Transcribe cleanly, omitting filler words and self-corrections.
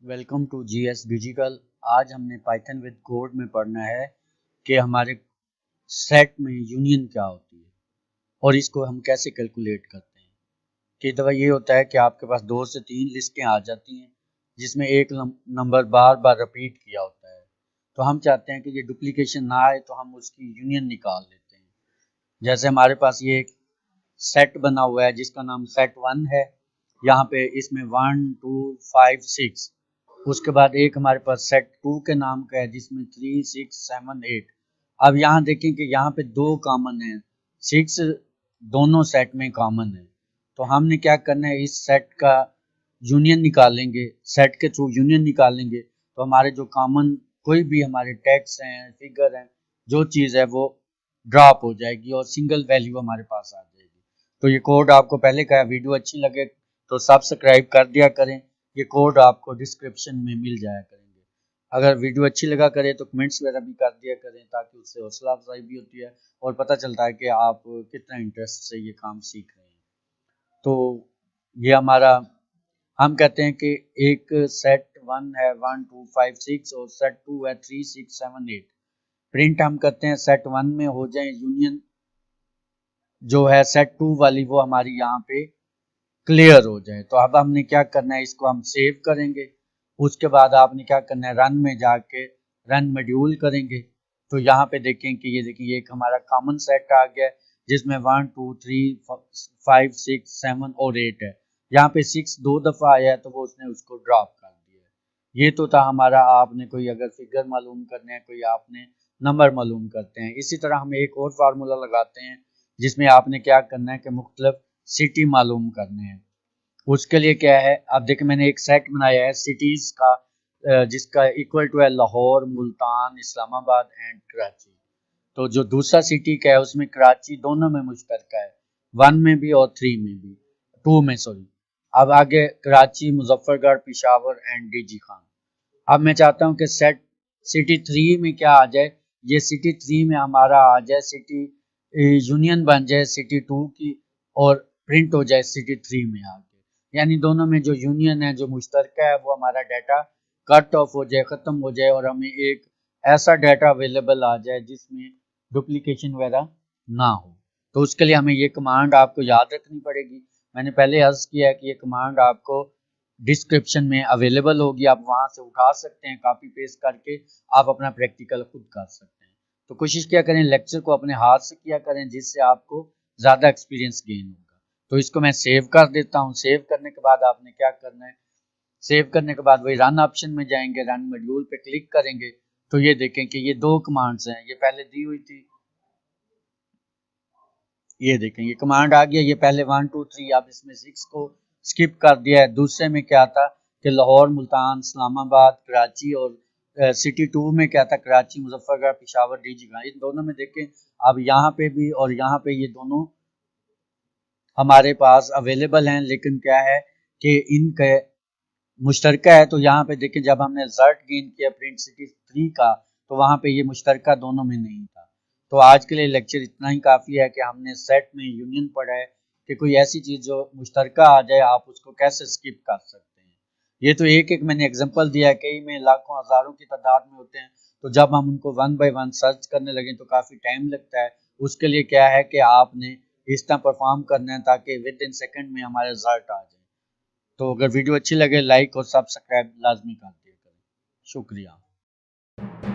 Welcome to G S digital. آج ہم نے پائتھن وتھ کوڈ میں پڑھنا ہے کہ ہمارے سیٹ میں یونین کیا ہوتی ہے اور اس کو ہم کیسے کیلکولیٹ کرتے ہیں۔ کئی دفعہ یہ ہوتا ہے کہ آپ کے پاس 2 سے 3 لسٹیں آ جاتی ہیں جس میں ایک نمبر بار بار رپیٹ کیا ہوتا ہے، تو ہم چاہتے ہیں کہ یہ ڈپلیکیشن نہ آئے تو ہم اس کی یونین نکال لیتے ہیں۔ جیسے ہمارے پاس یہ ایک سیٹ بنا ہوا ہے جس کا نام سیٹ 1 ہے، یہاں پہ اس میں 1 2 5 6، اس کے بعد ایک ہمارے پاس سیٹ 2 کے نام کا ہے جس میں 3 6 7 8۔ اب یہاں دیکھیں کہ یہاں پہ 2 کامن ہیں، 6 دونوں سیٹ میں کامن ہے، تو ہم نے کیا کرنا ہے، اس سیٹ کا یونین نکالیں گے، سیٹ کے تھرو یونین نکالیں گے تو ہمارے جو کامن کوئی بھی ہمارے ٹیکسٹ ہیں، فگر ہیں، جو چیز ہے وہ ڈراپ ہو جائے گی اور سنگل ویلیو ہمارے پاس آ جائے گی۔ تو یہ کوڈ آپ کو پہلے کا ویڈیو اچھی لگے تو سبسکرائب کر دیا کریں، یہ کوڈ آپ کو ڈسکرپشن میں مل جایا کریں گے۔ اگر ویڈیو اچھی لگا کرے تو کمنٹس وغیرہ بھی کر دیا کریں تاکہ اس سے حوصلہ افزائی بھی ہوتی ہے اور پتہ چلتا ہے کہ آپ کتنا انٹرسٹ سے یہ کام سیکھ رہے ہیں۔ تو یہ ہمارا ہم کہتے ہیں کہ ایک سیٹ 1 ہے 1 2 5 6 اور سیٹ 2 ہے 3 6 7 8۔ پرنٹ ہم کرتے ہیں سیٹ 1 میں ہو جائیں یونین جو ہے سیٹ 2 والی وہ ہماری یہاں پہ کلیئر ہو جائے۔ تو اب ہم نے کیا کرنا ہے، اس کو ہم سیو کریں گے، اس کے بعد آپ نے کیا کرنا ہے، رن میں جا کے رن ماڈیول کریں گے۔ تو یہاں پہ دیکھیں کہ یہ دیکھیں یہ ایک ہمارا کامن سیٹ آ گیا ہے جس میں 1 2 3 5 6 7 اور 8 ہے۔ یہاں پہ 6 2 دفعہ آیا ہے تو وہ اس نے اس کو ڈراپ کر دیا ہے۔ یہ تو تھا ہمارا، آپ نے کوئی اگر فگر معلوم کرنے ہیں، کوئی آپ نے نمبر معلوم کرتے ہیں۔ اسی طرح ہم ایک اور فارمولا لگاتے ہیں جس میں آپ نے کیا کرنا ہے کہ مختلف سٹی معلوم کرنے ہیں۔ اس کے لیے کیا ہے، اب دیکھیں میں نے ایک سیٹ بنایا ہے سٹیز کا جس کا ایکول ٹو ہے لاہور، ملتان، اسلام آباد اینڈ کراچی۔ تو جو دوسرا سٹی کا ہے اس میں کراچی دونوں میں مشترکہ ہے، 1 میں بھی اور 3 میں بھی، 2 میں سوری۔ اب آگے Karachi, Muzaffargarh, Peshawar and D G Khan. اب میں چاہتا ہوں کہ سٹی 3 میں کیا آ جائے، یہ سٹی 3 میں ہمارا آ جائے سٹی یونین بن جائے سٹی 2 کی اور پرنٹ ہو جائے سٹی 3 میں آ کے، یعنی دونوں میں جو یونین ہے جو مشترکہ ہے وہ ہمارا ڈیٹا کٹ آف ہو جائے، ختم ہو جائے اور ہمیں ایک ایسا ڈیٹا اویلیبل آ جائے جس میں ڈپلیکیشن وغیرہ نہ ہو۔ تو اس کے لیے ہمیں یہ کمانڈ آپ کو یاد رکھنی پڑے گی۔ میں نے پہلے عرض کیا ہے کہ یہ کمانڈ آپ کو ڈسکرپشن میں اویلیبل ہوگی، آپ وہاں سے اٹھا سکتے ہیں، کاپی پیسٹ کر کے آپ اپنا پریکٹیکل خود کر سکتے ہیں۔ تو کوشش کیا کریں لیکچر کو اپنے ہاتھ سے کیا کریں جس سے آپ کو زیادہ ایکسپیرینس گین ہوگا۔ تو اس کو میں سیو کر دیتا ہوں۔ سیو کرنے کے بعد آپ نے کیا کرنا ہے، سیو کرنے کے بعد وہی رن آپشن میں جائیں گے، رن ماڈیول پہ کلک کریں گے تو یہ دیکھیں کہ یہ 2 کمانڈز ہیں، یہ پہلے دی ہوئی تھی، یہ دیکھیں یہ کمانڈ آ گیا، یہ پہلے 1 2 3، اب اس میں 6 کو سکپ کر دیا ہے۔ دوسرے میں کیا تھا کہ لاہور، ملتان، اسلام آباد، کراچی، اور سٹی 2 میں کیا تھا Karachi, Muzaffargarh, Peshawar, D G Khan. ان دونوں میں دیکھیں اب یہاں پہ بھی اور یہاں پہ یہ دونوں ہمارے پاس اویلیبل ہیں، لیکن کیا ہے کہ ان کے مشترکہ ہے۔ تو یہاں پہ دیکھیں جب ہم نے رزلٹ گین کیا پرنٹ سٹی 3 کا تو وہاں پہ یہ مشترکہ دونوں میں نہیں تھا۔ تو آج کے لیے لیکچر اتنا ہی کافی ہے کہ ہم نے سیٹ میں یونین پڑھا ہے کہ کوئی ایسی چیز جو مشترکہ آ جائے آپ اس کو کیسے سکپ کر سکتے ہیں۔ یہ تو ایک میں نے اگزامپل دیا ہے، کئی میں لاکھوں ہزاروں کی تعداد میں ہوتے ہیں، تو جب ہم ان کو 1 بائی 1 سرچ کرنے لگیں تو کافی ٹائم لگتا ہے۔ اس کے لیے کیا ہے کہ آپ نے اس طرح پرفارم کرنا ہے تاکہ ود ان سیکنڈ میں ہمارے رزلٹ آ جائے۔ تو اگر ویڈیو اچھی لگے لائک اور سبسکرائب لازمی کر دیا کریں۔ شکریہ۔